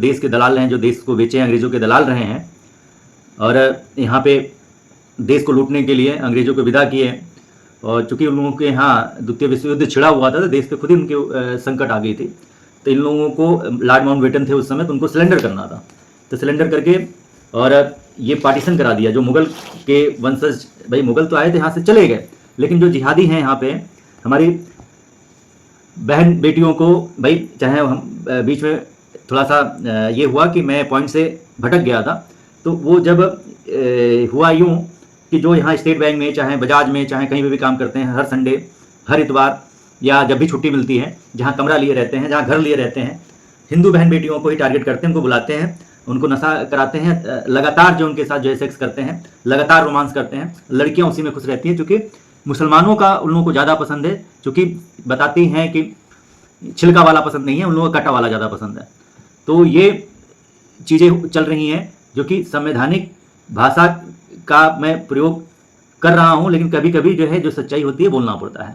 देश के दलाल हैं, जो देश को बेचे अंग्रेज़ों के दलाल रहे हैं और यहाँ पे देश को लूटने के लिए अंग्रेज़ों को विदा किए। और चूँकि उन लोगों के यहाँ द्वितीय विश्व युद्ध छिड़ा हुआ था तो देश पे खुद ही उनके संकट आ गई थी, तो इन लोगों को लॉर्ड माउंटबेटन थे उस समय, तो उनको सिलेंडर करना था। तो सिलेंडर करके और ये पार्टीशन करा दिया। जो मुग़ल के वंशज, भाई मुग़ल तो आए थे यहाँ से चले गए, लेकिन जो जिहादी हैं यहाँ पे हमारी बहन बेटियों को, भाई चाहे हम बीच में थोड़ा सा ये हुआ कि मैं पॉइंट से भटक गया था, तो वो जब हुआ यूँ कि जो यहाँ स्टेट बैंक में, चाहे बजाज में, चाहे कहीं भी काम करते हैं, हर संडे, हर इतवार या जब भी छुट्टी मिलती है, जहाँ कमरा लिए रहते हैं, जहाँ घर लिए रहते हैं, हिंदू बहन बेटियों को ही टारगेट करते हैं, उनको बुलाते हैं, उनको नशा कराते हैं, लगातार जो उनके साथ जो है सेक्स करते हैं, लगातार रोमांस करते हैं। लड़कियाँ उसी में खुश रहती हैं, चूँकि मुसलमानों का उन लोगों को ज़्यादा पसंद है, चूँकि बताती हैं कि छिलका वाला पसंद नहीं है, उन लोगों को कटा वाला ज़्यादा पसंद है। तो ये चीज़ें चल रही हैं जो कि संवैधानिक भाषा का मैं प्रयोग कर रहा हूँ, लेकिन कभी कभी जो है जो सच्चाई होती है बोलना पड़ता है।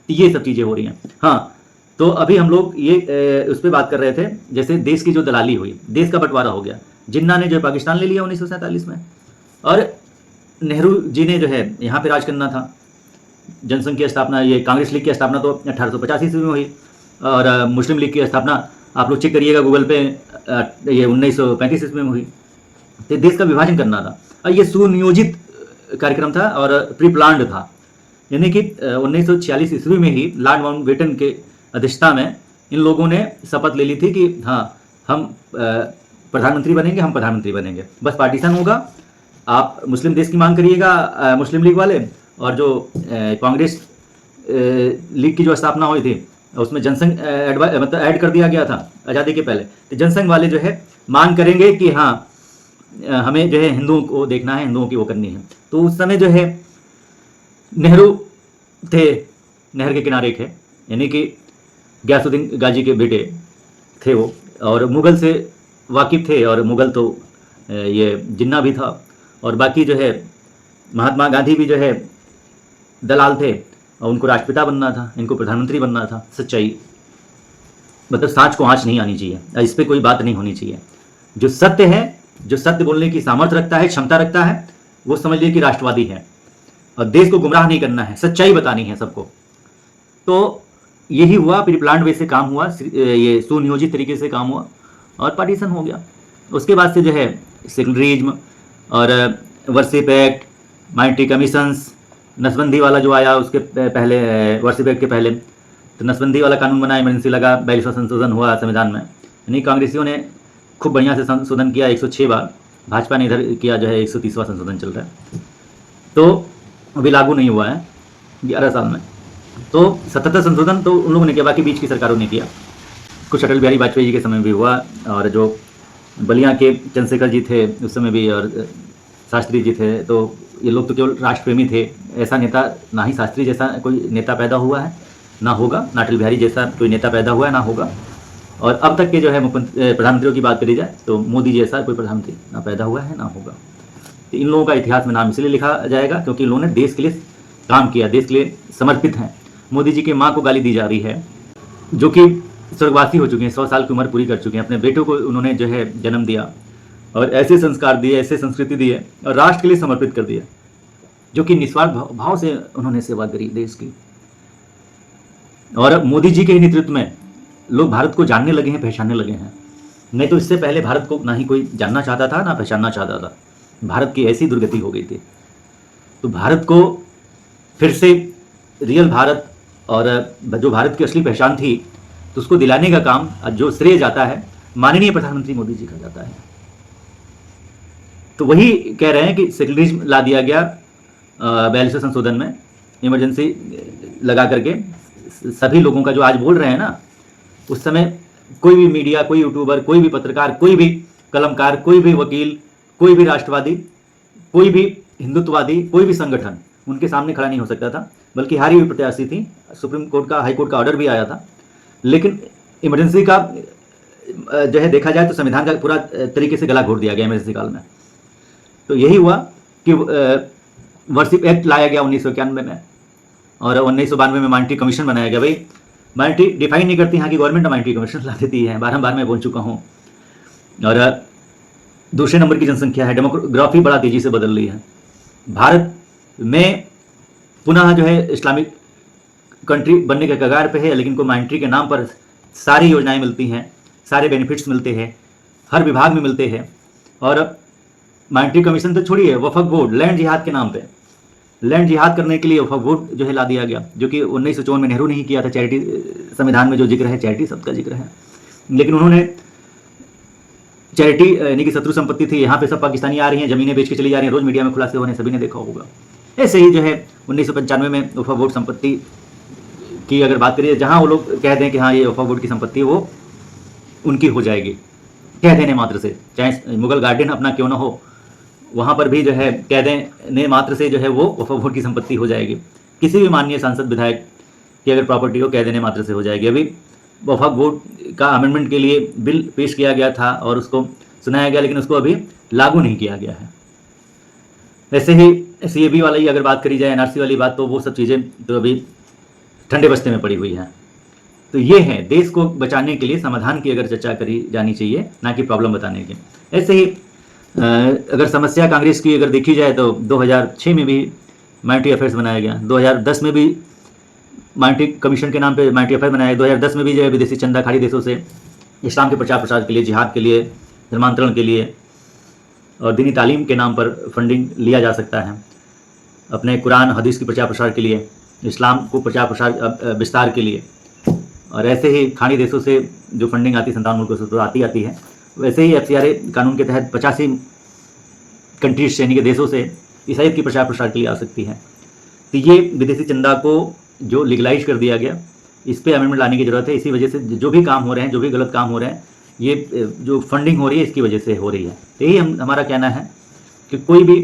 तो ये सब चीज़ें हो रही हैं। हाँ, तो अभी हम लोग ये उस पर बात कर रहे थे, जैसे देश की जो दलाली हुई, देश का बंटवारा हो गया। जिन्ना ने जो पाकिस्तान ले लिया 1947 में, और नेहरू जी ने जो है यहाँ पे राज करना था। जनसंघ की स्थापना, ये कांग्रेस लीग की स्थापना तो 1885 ईस्वी में हुई, और मुस्लिम लीग की स्थापना आप लोग चेक करिएगा गूगल पे, ये 1935 ईस्वी में हुई। तो देश का विभाजन करना था, और ये सुनियोजित कार्यक्रम था और प्री प्लान्ड था। यानी कि 1946 ईस्वी में ही लॉर्ड माउंटबेटन के अध्यक्षता में इन लोगों ने शपथ ले ली थी कि हाँ, हम प्रधानमंत्री बनेंगे, हम प्रधानमंत्री बनेंगे। बस पार्टीशन होगा, आप मुस्लिम देश की मांग करिएगा, मुस्लिम लीग वाले, और जो कांग्रेस लीग की जो स्थापना हुई थी उसमें जनसंघ मतलब ऐड कर दिया गया था आज़ादी के पहले। तो जनसंघ वाले जो है मांग करेंगे कि हाँ, हमें जो है हिंदुओं को देखना है, हिंदुओं की वो करनी है। तो उस समय जो है नेहरू थे, नहर के किनारे थे, यानी कि गयासुद्दीन गाजी के बेटे थे वो, और मुग़ल से वाकिफ़ थे, और मुग़ल तो ये जिन्ना भी था, और बाकी जो है महात्मा गांधी भी जो है दलाल थे, और उनको राष्ट्रपिता बनना था, इनको प्रधानमंत्री बनना था। सच्चाई मतलब सांच को आँच नहीं आनी चाहिए, इस पर कोई बात नहीं होनी चाहिए। जो सत्य है, जो सत्य बोलने की सामर्थ्य रखता है, क्षमता रखता है, वो समझ लीजिए कि राष्ट्रवादी है, और देश को गुमराह नहीं करना है, सच्चाई बतानी है सबको। तो यही हुआ, प्री प्लान्ड वे से काम हुआ, ये सुनियोजित तरीके से काम हुआ, और पार्टीशन हो गया। उसके बाद से जो है सेकुलरिज्म और वर्शिप एक्ट, माइनॉरिटी कमीशंस, नसबंदी वाला जो आया उसके पहले, वर्शिप एक्ट के पहले, तो नसबंदी वाला कानून बना, इमरजेंसी लगा, 42वां संशोधन हुआ संविधान में। यानी कांग्रेसियों ने खूब बढ़िया से संशोधन किया 106 बार, भाजपा ने इधर किया जो है 130वां संशोधन चल रहा है, तो अभी लागू नहीं हुआ है 11 साल में। तो 77 संशोधन तो उन लोगों ने किया, बाकी बीच की सरकारों ने किया। कुछ अटल बिहारी वाजपेयी जी के समय भी हुआ, और जो बलिया के चंद्रशेखर जी थे उस समय भी, और शास्त्री जी थे। तो ये लोग तो केवल राष्ट्रप्रेमी थे। ऐसा नेता, ना ही शास्त्री जैसा कोई नेता पैदा हुआ है, ना होगा, ना अटल बिहारी जैसा कोई नेता पैदा हुआ है, ना होगा। और अब तक के जो है प्रधानमंत्रियों की बात करी जाए तो मोदी जैसा कोई प्रधानमंत्री ना पैदा हुआ है, ना होगा। तो इन लोगों का इतिहास में नाम इसलिए लिखा जाएगा क्योंकि इन लोगों ने देश के लिए काम किया, देश के लिए समर्पित हैं। मोदी जी की माँ को गाली दी जा रही है, जो कि स्वर्गवासी हो चुके हैं, 100 साल की उम्र पूरी कर चुके हैं। अपने बेटों को उन्होंने जो है जन्म दिया, और ऐसे संस्कार दिए, ऐसे संस्कृति दिए, और राष्ट्र के लिए समर्पित कर दिया, जो कि निस्वार्थ भाव से उन्होंने सेवा करी देश की। और मोदी जी के ही नेतृत्व में लोग भारत को जानने लगे हैं, पहचानने लगे हैं। नहीं तो इससे पहले भारत को ना ही कोई जानना चाहता था, ना पहचानना चाहता था। भारत की ऐसी दुर्गति हो गई थी। तो भारत को फिर से रियल भारत, और जो भारत की असली पहचान थी, तो उसको दिलाने का काम, जो श्रेय जाता है, माननीय प्रधानमंत्री मोदी जी का जाता है। तो वही कह रहे हैं कि सेकुलरिज्म ला दिया गया 42वें संशोधन में, इमरजेंसी लगा करके। सभी लोगों का जो आज बोल रहे हैं ना, उस समय कोई भी मीडिया, कोई यूट्यूबर, कोई भी पत्रकार, कोई भी कलमकार, कोई भी वकील, कोई भी राष्ट्रवादी, कोई भी हिंदुत्ववादी, कोई भी संगठन उनके सामने खड़ा नहीं हो सकता था। बल्कि हारी हुई प्रत्याशी थी, सुप्रीम कोर्ट का, हाई कोर्ट का ऑर्डर भी आया था। लेकिन इमरजेंसी का जो है देखा जाए तो संविधान का पूरा तरीके से गला घोट दिया गया इमरजेंसी काल में। तो यही हुआ कि वर्शिप एक्ट लाया गया 1991 में, और 1992 में माइनॉरिटी कमीशन बनाया गया। भाई माइनॉरिटी डिफाइन नहीं करती यहाँ की गवर्नमेंट, माइनॉरिटी कमीशन ला देती है, बारम्बार मैं बोल चुका हूँ। और दूसरे नंबर की जनसंख्या है। डेमोग्राफी बड़ा तेजी से बदल रही है। भारत में पुनः जो है इस्लामिक कंट्री बनने के कगार पे है, लेकिन को मॉनेटरी के नाम पर सारी योजनाएं मिलती हैं, सारे बेनिफिट्स मिलते हैं, हर विभाग में मिलते हैं। और मॉनेटरी कमीशन तो छोड़िए, वफक बोर्ड लैंड जिहाद के नाम पे लैंड जिहाद करने के लिए वफक बोर्ड जो है ला दिया गया, जो कि 1954 में नेहरू ने ही किया था। चैरिटी संविधान में जो जिक्र है चैरिटी शब्द का जिक्र है, लेकिन उन्होंने चैरिटी यानी कि शत्रु संपत्ति थी, यहाँ पे सब पाकिस्तानी आ रही हैं, जमीनें बेच के चली जा रही हैं, रोज मीडिया में खुलासे होने सभी ने देखा होगा। ऐसे ही जो है 1995 में वफक बोर्ड संपत्ति की अगर बात करिए, जहाँ वो लोग कह दें कि हाँ ये वफक बोर्ड की संपत्ति वो उनकी हो जाएगी, कह देने मात्र से, चाहे मुगल गार्डन अपना क्यों ना हो, वहाँ पर भी जो है कह देने मात्र से जो है वो वफक बोर्ड की संपत्ति हो जाएगी। किसी भी माननीय सांसद विधायक की अगर प्रॉपर्टी हो, कह देने मात्र से हो जाएगी। अभी वफक बोर्ड का अमेंडमेंट के लिए बिल पेश किया गया था और उसको सुनाया गया, लेकिन उसको अभी लागू नहीं किया गया है। ऐसे ही CAB वाला ही अगर बात करी जाए, NRC वाली बात, तो वो सब चीज़ें तो अभी ठंडे बस्ते में पड़ी हुई हैं। तो ये है, देश को बचाने के लिए समाधान की अगर चर्चा करी जानी चाहिए, ना कि प्रॉब्लम बताने की। ऐसे ही अगर समस्या कांग्रेस की अगर देखी जाए तो 2006 में भी माइनॉरिटी अफेयर्स बनाया गया, 2010 में भी माइनॉरिटी कमीशन के नाम पे माइनॉरिटी अफेयर बनाया, 2010 में भी जो है विदेशी चंदा खाड़ी देशों से इस्लाम के प्रचार प्रसार के लिए, जिहाद के लिए, धर्मांतरण के लिए और दीनी तालीम के नाम पर फंडिंग लिया जा सकता है, अपने कुरान हदीस की प्रचार प्रसार के लिए, इस्लाम को प्रचार प्रसार विस्तार के लिए। और ऐसे ही खाड़ी देशों से जो फंडिंग आती है 57 मुल्कों से तो आती है, वैसे ही FCRA कानून के तहत 85 कंट्रीज यानी कि देशों से ईसाईयत की प्रचार प्रसार के लिए आ सकती है। तो ये विदेशी चंदा को जो लीगलाइज कर दिया गया, इस पर अमेंडमेंट लाने की ज़रूरत है। इसी वजह से जो भी काम हो रहे हैं, जो भी गलत काम हो रहे हैं, ये जो फंडिंग हो रही है इसकी वजह से हो रही है। यही हमारा कहना है कि कोई भी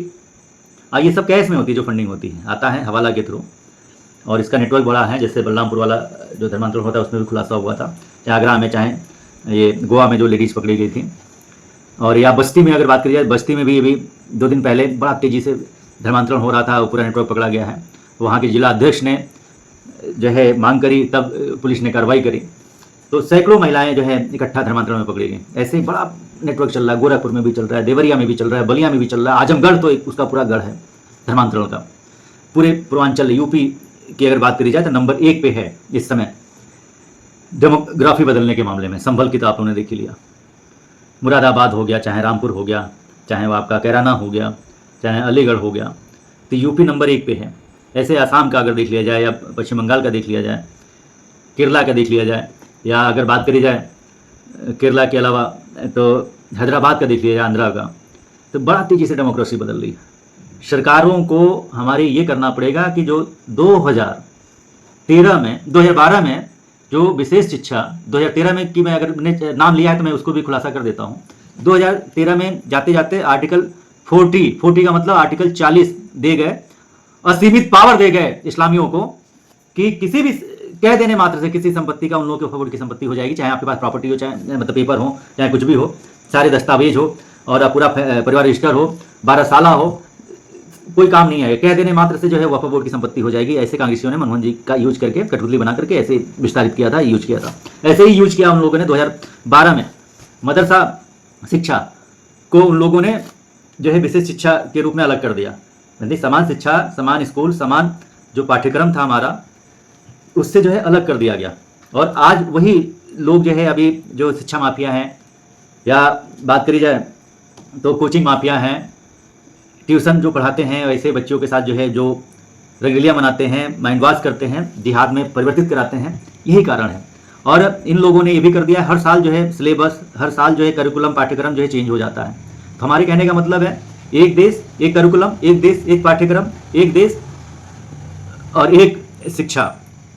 ये सब कैश में होती है, जो फंडिंग होती है आता है हवाला के थ्रू, और इसका नेटवर्क बड़ा है। जैसे बलरामपुर वाला जो धर्मांतरण होता है उसमें भी खुलासा हुआ था, चाहे आगरा में, चाहे ये गोवा में जो लेडीज़ पकड़ी गई थी, और या बस्ती में अगर बात करी जाए, बस्ती में भी अभी 2 दिन पहले बड़ा तेज़ी से धर्मांतरण हो रहा था, पूरा नेटवर्क पकड़ा गया है। वहाँ के जिला अध्यक्ष ने जो है मांग करी, तब पुलिस ने कार्रवाई करी, तो सैकड़ों महिलाएं जो है इकट्ठा धर्मांतरण में पकड़ी गई। ऐसे ही बड़ा नेटवर्क चल रहा है, गोरखपुर में भी चल रहा है, देवरिया में भी चल रहा है, बलिया में भी चल रहा है, आजमगढ़ तो एक उसका पूरा गढ़ है धर्मांतरण का। पूरे पूर्वांचल यूपी की अगर बात करी जाए तो नंबर 1 पे है इस समय डेमोग्राफी बदलने के मामले में। संभल की तो आप लोगों ने देख ही लिया, मुरादाबाद हो गया, चाहे रामपुर हो गया, चाहे वो आपका कैराना हो गया, चाहे अलीगढ़ हो गया, तो यूपी नंबर 1 पे है। ऐसे आसाम का अगर देख लिया जाए, या पश्चिम बंगाल का देख लिया जाए, केरला का देख लिया जाए, या अगर बात करी जाए केरला के अलावा तो हैदराबाद का देख लिया जाए, आंध्रा का, तो बड़ा तेज़ी से डेमोक्रेसी बदल रही है। सरकारों को हमारे ये करना पड़ेगा कि जो 2012 में जो विशेष शिक्षा 2013 में की, मैं अगर नाम लिया है तो मैं उसको भी खुलासा कर देता हूँ। 2013 में जाते जाते आर्टिकल 40 का मतलब आर्टिकल 40 दे गए, असीमित पावर दे गए इस्लामियों को कि किसी भी कह देने मात्र से किसी संपत्ति का उन लोगों के ऊपर की संपत्ति हो जाएगी, चाहे आपके पास प्रॉपर्टी हो, चाहे मतलब पेपर हो, चाहे कुछ भी हो, सारे दस्तावेज हो और पूरा परिवार रजिस्टर हो, 12 साल हो, कोई काम नहीं है, कह देने मात्र से जो है वक्फ बोर्ड की संपत्ति हो जाएगी। ऐसे कांग्रेसियों ने मनमोहन जी का यूज करके, कठपुतली बना करके ऐसे विस्तारित किया था, यूज किया था। ऐसे ही यूज किया उन लोगों ने 2012 में। मदरसा शिक्षा को उन लोगों ने जो है विशेष शिक्षा के रूप में अलग कर दिया। समान शिक्षा, समान स्कूल, समान जो पाठ्यक्रम था हमारा, उससे जो है अलग कर दिया गया। और आज वही लोग जो है अभी जो शिक्षा माफिया हैं, या बात करी जाए तो कोचिंग माफिया हैं, ट्यूशन जो पढ़ाते हैं, वैसे बच्चों के साथ जो है जो रंगलियाँ मनाते हैं, माइंड वॉश करते हैं, जिहाद में परिवर्तित कराते हैं, यही कारण है। और इन लोगों ने ये भी कर दिया है, हर साल जो है सिलेबस, हर साल जो है करिकुलम, पाठ्यक्रम जो है चेंज हो जाता है। तो हमारे कहने का मतलब है एक देश एक करिकुलम, एक देश एक पाठ्यक्रम, एक देश और एक शिक्षा।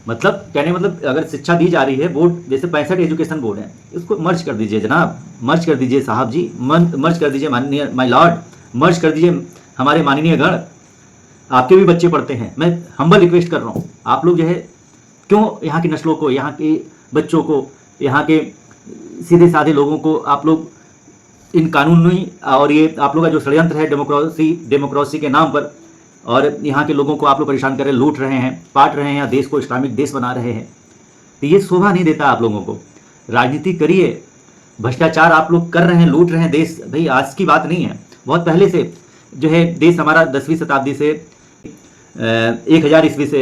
मतलब कहने मतलब अगर शिक्षा दी जा रही है, बोर्ड जैसे 65 एजुकेशन बोर्ड है, इसको मर्ज कर दीजिए जनाब, मर्ज कर दीजिए साहब जी, मर्ज कर दीजिए माननीय माय लॉर्ड, मर्ज कर दीजिए हमारे माननीय गण। आपके भी बच्चे पढ़ते हैं, मैं हम्बल रिक्वेस्ट कर रहा हूँ, आप लोग जो है क्यों यहाँ की नस्लों को, यहाँ के बच्चों को, यहाँ के सीधे साधे लोगों को आप लोग इन कानूनी और ये आप लोग का जो षड्यंत्र है डेमोक्रेसी के नाम पर, और यहाँ के लोगों को आप लोग परेशान कर रहे हैं, लूट रहे हैं, पाट रहे हैं, देश को इस्लामिक देश बना रहे हैं, तो ये शोभा नहीं देता आप लोगों को। राजनीति करिए, भ्रष्टाचार आप लोग कर रहे हैं, लूट रहे हैं देश। भाई आज की बात नहीं है, बहुत पहले से जो है देश हमारा 10वीं शताब्दी से 1000 ईस्वी से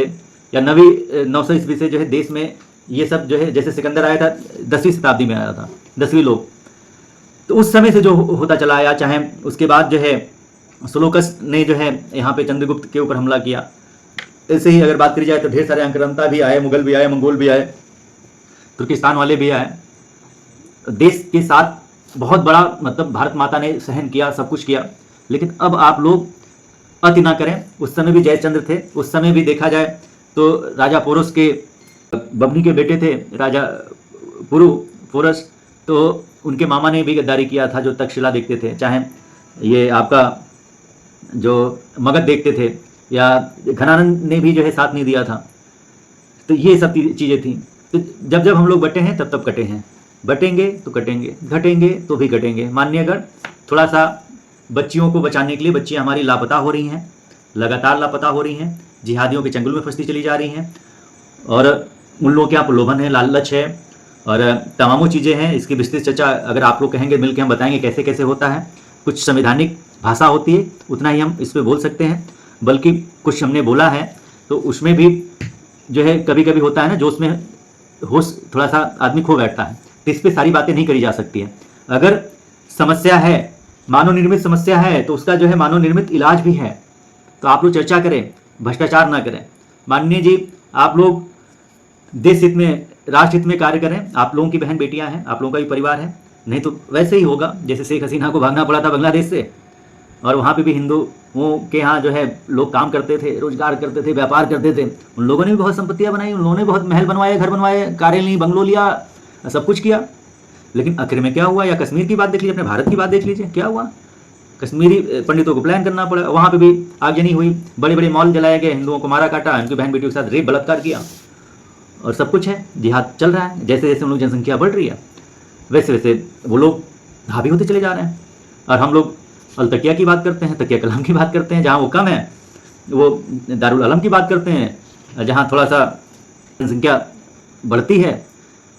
या 900 ईस्वी से जो है देश में ये सब जो है, जैसे सिकंदर आया था 10वीं शताब्दी में आया था, 10वीं लोग, तो उस समय से जो होता चला आया। चाहे उसके बाद जो है सुलोकस ने जो है यहाँ पे चंद्रगुप्त के ऊपर हमला किया। ऐसे ही अगर बात करी जाए तो ढेर सारे आक्रांता भी आए, मुगल भी आए, मंगोल भी आए, तुर्किस्तान वाले भी आए। देश के साथ बहुत बड़ा मतलब भारत माता ने सहन किया, सब कुछ किया। लेकिन अब आप लोग अति ना करें। उस समय भी जयचंद्र थे, उस समय भी देखा जाए तो राजा पोरस के बबनी के बेटे थे राजा पोरस, तो उनके मामा ने भी गद्दारी किया था, जो तक्षशिला देखते थे, चाहे ये आपका जो मगध देखते थे, या घनानंद ने भी जो है साथ नहीं दिया था। तो ये सब चीज़ें थी। तो जब जब हम लोग बटे हैं तब तब कटे हैं, बटेंगे तो कटेंगे, घटेंगे तो भी कटेंगे। मानिए अगर थोड़ा सा बच्चियों को बचाने के लिए, बच्चियाँ हमारी लापता हो रही हैं, लगातार लापता हो रही हैं, जिहादियों के चंगुल में फंसती चली जा रही हैं, और उन लोगों के यहाँ प्रलोभन है, लालच है और तमामों चीज़ें हैं। इसकी विस्तृत चर्चा अगर आप लोग कहेंगे मिलकर हम बताएंगे कैसे कैसे होता है। कुछ संवैधानिक भाषा होती है, उतना ही हम इस पर बोल सकते हैं, बल्कि कुछ हमने बोला है तो उसमें भी जो है कभी कभी होता है ना, जो उसमें होश थोड़ा सा आदमी खो बैठता है, तो इस पर सारी बातें नहीं करी जा सकती है। अगर समस्या है, मानव निर्मित समस्या है, तो उसका जो है मानव निर्मित इलाज भी है। तो आप लोग चर्चा करें, भ्रष्टाचार ना करें। माननीय जी, आप लोग देश हित में, राष्ट्र हित में कार्य करें। आप लोगों की बहन बेटियां हैं, आप लोगों का भी परिवार है, नहीं तो वैसे ही होगा जैसे शेख हसीना को भागना पड़ा था बांग्लादेश से, और वहाँ पे भी हिंदुओं के यहाँ जो है लोग काम करते थे, रोजगार करते थे, व्यापार करते थे। उन लोगों ने भी बहुत संपत्तियाँ बनाई, उन लोगों ने बहुत महल बनवाए, घर बनवाए, कारें ली, बंगलो लिया, सब कुछ किया। लेकिन आखिर में क्या हुआ? या कश्मीर की बात देख लीजिए, अपने भारत की बात देख लीजिए, क्या हुआ? कश्मीरी पंडितों को प्लान करना पड़ा, वहाँ पे भी आगजनी हुई, बड़े बड़े मॉल जलाए गए, हिंदुओं को मारा काटा, उनकी बहन बेटियों के साथ रेप बलात्कार किया, और सब कुछ है। जिहाद चल रहा है। जैसे जैसे हम लोग जनसंख्या बढ़ रही है वैसे वैसे वो लोग हावी होते चले जा रहे हैं। और हम लोग अलतकिया की बात करते हैं, तकिया कलाम की बात करते हैं, जहाँ वो कम है वो दारुल अलम की बात करते हैं, जहाँ थोड़ा सा जनसंख्या बढ़ती है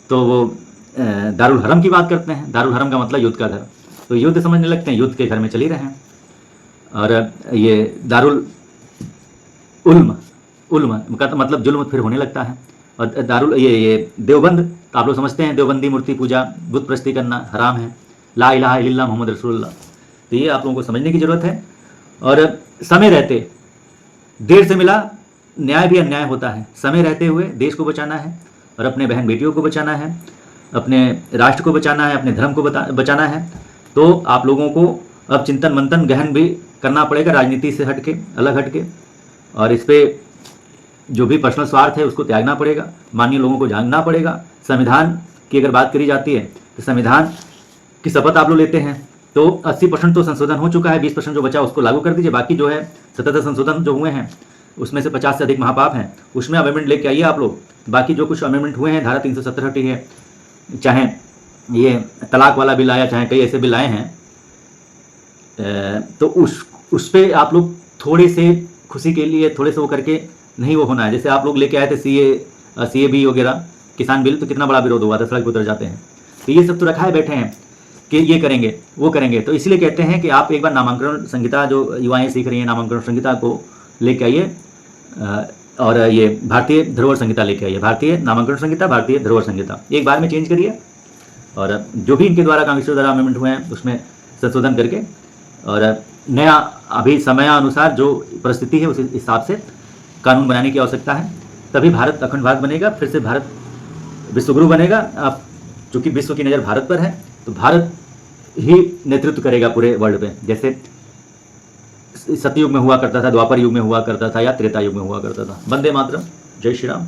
तो वो दारुल हरम की बात करते हैं। दारुल हरम का मतलब युद्ध का घर, तो युद्ध समझने लगते हैं, युद्ध के घर में चल ही रहे हैं। और ये दारुल उल्म का तो मतलब जुल्म फिर होने लगता है। और दारुल ये देवबंद, तो आप लोग समझते हैं देवबंदी मूर्ति पूजा, बुत प्रस्ती करना हराम है, ला इलाहा इल्लल्लाह मोहम्मद रसूलुल्लाह। तो ये आप लोगों को समझने की ज़रूरत है। और समय रहते, देर से मिला न्याय भी अन्याय होता है। समय रहते हुए देश को बचाना है, और अपने बहन बेटियों को बचाना है, अपने राष्ट्र को बचाना है, अपने धर्म को बचाना है। तो आप लोगों को अब चिंतन मंथन गहन भी करना पड़ेगा, राजनीति से हटके, अलग हटके, और इस पर जो भी पर्सनल स्वार्थ है उसको त्यागना पड़ेगा, माननीय लोगों को जानना पड़ेगा। संविधान की अगर बात करी जाती है तो संविधान की शपथ आप लोग लेते हैं तो 80% तो संशोधन हो चुका है, 20% जो बचा उसको लागू कर दीजिए। बाकी जो है 77 संशोधन जो हुए हैं उसमें से 50 से अधिक महापाप हैं, उसमें अमेंडमेंट लेके आइए आप लोग। बाकी जो कुछ अमेंडमेंट हुए हैं, धारा 317 हटी है, चाहे ये तलाक वाला बिल आया, चाहे कई ऐसे बिल आए हैं, तो उस पर आप लोग थोड़े से खुशी के लिए थोड़े से वो करके नहीं वो होना है। जैसे आप लोग लेके आए थे CAB वगैरह, किसान बिल, तो कितना बड़ा विरोध हुआ था, सड़क पर उतर जाते हैं। तो ये सब तो रखा है बैठे हैं कि ये करेंगे वो करेंगे। तो इसलिए कहते हैं कि आप एक बार नामांकन संहिता, जो युवाएं सीख रही हैं, नामांकन संहिता को लेके आइए, और ये भारतीय धरोहर संहिता लेके आइए। भारतीय नामांकन संहिता, भारतीय धरोहर संहिता एक बार में चेंज करिए, और जो भी इनके द्वारा कांग्रेस द्वारा अमेंडमेंट हुए हैं उसमें संशोधन करके, और नया अभी समयानुसार जो परिस्थिति है उस हिसाब से कानून बनाने की आवश्यकता है। तभी भारत अखंड भारत बनेगा, फिर से भारत विश्वगुरु बनेगा। अब चूँकि विश्व की नज़र भारत पर है तो भारत ही नेतृत्व करेगा पूरे वर्ल्ड पे, जैसे सतयुग में हुआ करता था, द्वापर युग में हुआ करता था, या त्रेता युग में हुआ करता था। वंदे मातरम, जय श्री राम।